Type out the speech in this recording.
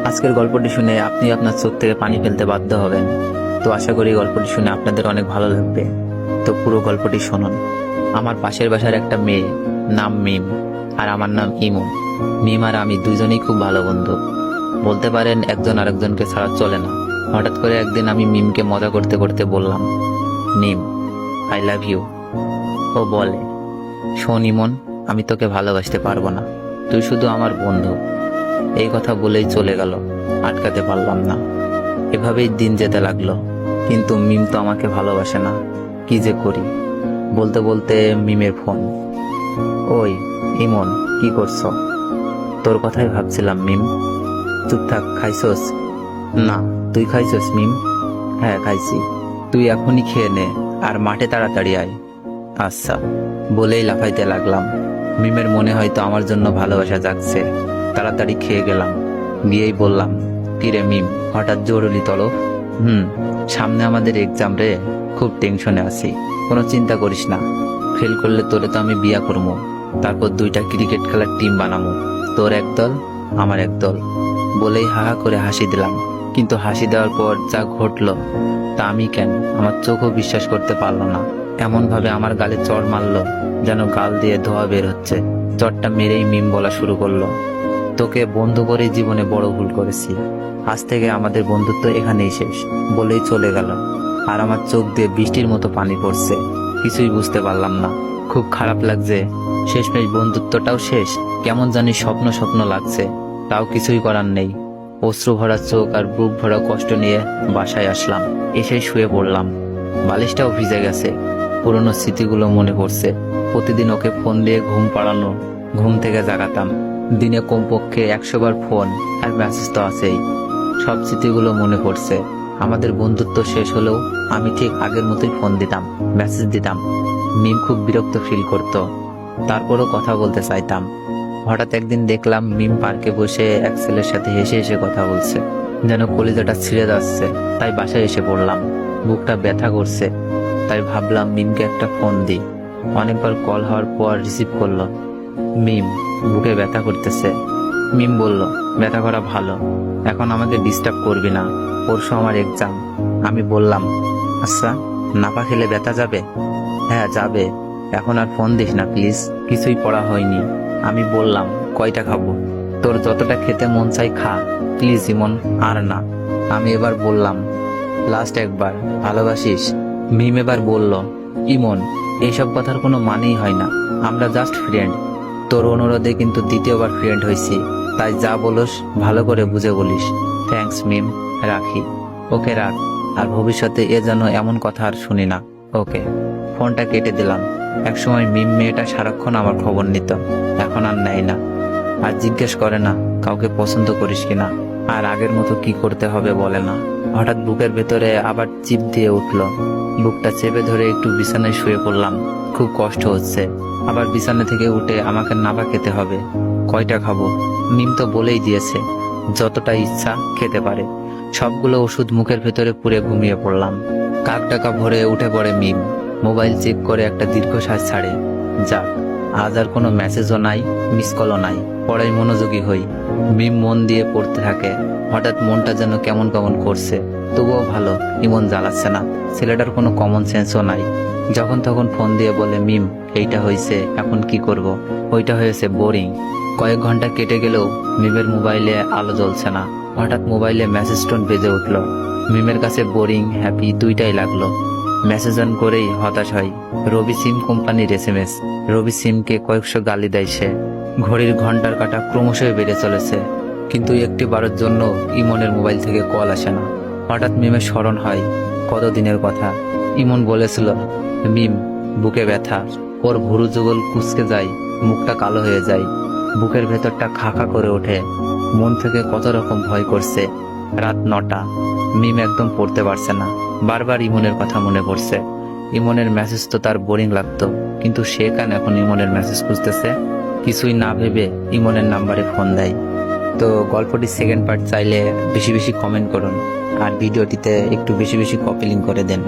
আজকের গল্পটি শুনে আপনি আপনার চোখ থেকে পানি ফেলতে বাধ্য হবেন। তো আশা করি গল্পটি শুনে আপনাদের অনেক ভালো লাগবে। তো পুরো গল্পটি শুনুন। আমার পাশের বাসার একটা মেয়ে, নাম মিম, আর আমার নাম ইমু। মিম আর আমি দুজনেই খুব ভালো বন্ধু, বলতে পারেন একজন আরেকজনকে ছাড়া চলে না। হঠাৎ করে একদিন আমি মিমকে মজা করতে করতে বললাম, মিম, আই লাভ ইউ। ও বলে, শোন ইমন, আমি তোকে ভালোবাসতে পারবো না, তুই শুধু আমার বন্ধু। এই কথা বলেই চলে গেল, আটকাতে পারলাম না। এভাবেই দিন যেতে লাগলো, কিন্তু মিম তো আমাকে ভালোবাসে না। কি যে করি। বলতে বলতে মিমের ফোন। ওই ইমন, কি করছো? তোর কথাই ভাবছিলাম মিম। চুপ থাক, খাইছস? না, তুই খাইছস মিম? হ্যাঁ খাইছি। তুই এখনই খেয়ে নে, আর মাঠে তাড়াতাড়ি আয়। আচ্ছা, বলেই লাফাইতে লাগলাম। মিমের মনে হয়তো আমার জন্য ভালোবাসা জাগছে। তাড়াতাড়ি খেয়ে গেলাম, গিয়েই বললাম, কিরে মিম, হঠাৎ জরুরি তলব? সামনে আমাদের এক্সাম রে, খুব টেনশনে আছি। কোনো চিন্তা করিস না, ফেল করলে তোরে তো আমি বিয়া করবো, তারপর 2টা ক্রিকেট খেলার টিম বানাবো, তোর এক দল আমার এক দল। বলেই হাহা করে হাসি দিলাম। কিন্তু হাসি দেওয়ার পর যা ঘটলো তা আমি কেন আমার চোখও বিশ্বাস করতে পারলো না। এমন ভাবে আমার গালে চড় মারলো যেন গাল দিয়ে ধোয়া বের হচ্ছে। চড়টা মেরেই মিম বলা শুরু করলো, তোকে বন্ধু করে জীবনে বড় ভুল করেছি, আজ থেকে আমাদের বন্ধুত্ব এখানেই শেষ। বলেই চলে গেল। আর আমার চোখ দিয়ে বৃষ্টির মতো পানি পড়ছে। কিছুই বুঝতে পারলাম না, খুব খারাপ লাগছে। শেষমেশ বন্ধুত্বটাও শেষ। কেমন জানি স্বপ্ন স্বপ্ন লাগছে, তাও কিছুই করার নেই। অশ্রু ভরা চোখ আর বুক ভরা কষ্ট নিয়ে বাসায় আসলাম। এসেই শুয়ে পড়লাম। বালিশটাও ভিজে গেছে। পুরনো স্মৃতিগুলো মনে পড়ছে। প্রতিদিন ওকে ফোন দিয়ে ঘুম পাড়ানো, ঘুম থেকে জাগাতাম। দিনে কমপক্ষে 100 বার ফোন আর মেসেজ তো আছেই। সব স্মৃতিগুলো মনে পড়ছে। আমাদের বন্ধুত্ব শেষ হলেও আমি ঠিক আগের মতোই ফোন দিতাম, মেসেজ দিতাম। মিম খুব বিরক্ত ফিল করত, তারপরও কথা বলতে চাইতাম। হঠাৎ একদিন দেখলাম মিম পার্কে বসে এক ছেলের সাথে হেসে হেসে কথা বলছে, যেন কলিজাটা ছিঁড়ে যাচ্ছে। তাই বাসায় এসে পড়লাম। বুকটা ব্যথা করছে, তাই ভাবলাম মিমকে একটা ফোন দিই। অনেকবার কল হওয়ার পর রিসিভ করলো। মিম, বুকে ব্যথা করতেছে। মিম বলল, ব্যথা করা ভালো, এখন আমাকে ডিস্টার্ব করবি না, পরশু আমার এক্সাম। আমি বললাম, আচ্ছা, নাপা খেলে ব্যথা যাবে? হ্যাঁ যাবে, এখন আর ফোন দিস না প্লিজ, কিছুই পড়া হয়নি। আমি বললাম, কয়টা খাবো? তোর যতটা খেতে মন চাই খা, প্লিজ ইমন, আর না। আমি এবার বললাম, লাস্ট একবার, ভালোবাসিস? মিম এবার বলল, ইমন, এইসব কথার কোনো মানেই হয় না, আমরা জাস্ট ফ্রেন্ড। তোর অনুরোধে কিন্তু দ্বিতীয়বার ফ্রেন্ড হয়েছি, তাই যা বলোস ভালো করে বুঝে বলিস। থ্যাঙ্কস মিম, রাখি। ওকে রাখ, আর ভবিষ্যতে এ যেন এমন কথা আর শুনি না। ওকে। ফোনটা কেটে দিলাম। একসময় মিম মেয়েটা সারাক্ষণ আমার খবর নিত, এখন আর নেয় না। আর জিজ্ঞেস করে না কাউকে পছন্দ করিস কিনা, আর আগের মতো কি করতে হবে বলে না। হঠাৎ বুকের ভেতরে আবার চিপ দিয়ে উঠলো। বুকটা চেপে ধরে একটু বিছানায় শুয়ে পড়লাম। খুব কষ্ট হচ্ছে। আবার বিছানা থেকে উঠে আমাকে নাপা খেতে হবে। কয়টা খাবো? মিম তো বলেই দিয়েছে যতটা ইচ্ছা খেতে পারে। সবগুলো ওষুধ মুখের ভেতরে পুরে ঘুমিয়ে পড়লাম। কাক ডাকা ভরে উঠে পড়ে মিম। মোবাইল চেক করে একটা দীর্ঘশ্বাস ছাড়ে। যাক, আজ আর কোনো মেসেজও নাই, মিস কলও নাই। পড়াই মনোযোগী হই। মিম মন দিয়ে পড়তে থাকে। হঠাৎ মনটা যেন কেমন কেমন করছে। তবুও ভালো, ইমন জ্বালাচ্ছে না। ছেলেটার কোনো কমন সেন্সও নাই। যখন তখন ফোন দিয়ে বলে, মিম, এইটা হয়েছে, এখন কি করব? ওইটা হয়েছে, বোরিং। কয়েক ঘন্টা কেটে গেলেও মিমের মোবাইলে আলো জ্বলছে না। হঠাৎ মোবাইলে মেসেজ টোন বেজে উঠল। মিমের কাছে বোরিং হ্যাপি দুইটাই লাগলো। মেসেজ অন করেই হতাশ হয়। রবি সিম কোম্পানির SMS। রবি সিমকে কয়েকশো গালি দেয় সে। ঘড়ির ঘন্টার কাঁটা ক্রমশই বেড়ে চলেছে, কিন্তু একটি বারের জন্য ইমনের মোবাইল থেকে কল আসে না। হঠাৎ মিমের স্মরণ হয় কতদিনের কথা। ইমন বলেছিল, মিম, বুকে ব্যথা। ওর ভুরু যুগল কুঁচকে যায়, মুখটা কালো হয়ে যায়, বুকের ভেতরটা খা খা করে ওঠে। মন থেকে কত রকম ভয় করছে। রাত 9টা। মিম একদম পড়তে পারছে না। বারবার ইমনের কথা মনে পড়ছে। ইমনের মেসেজ তো তার বোরিং লাগতো, কিন্তু সে কেন এখন ইমনের মেসেজ খুঁজতেছে? কিছুই না ভেবে ইমনের নাম্বারে ফোন দেয়। তো গল্পটির সেকেন্ড পার্ট চাইলে বেশি বেশি কমেন্ট করুন, আর ভিডিওটিতে একটু বেশি বেশি কপি লিঙ্ক করে দেন।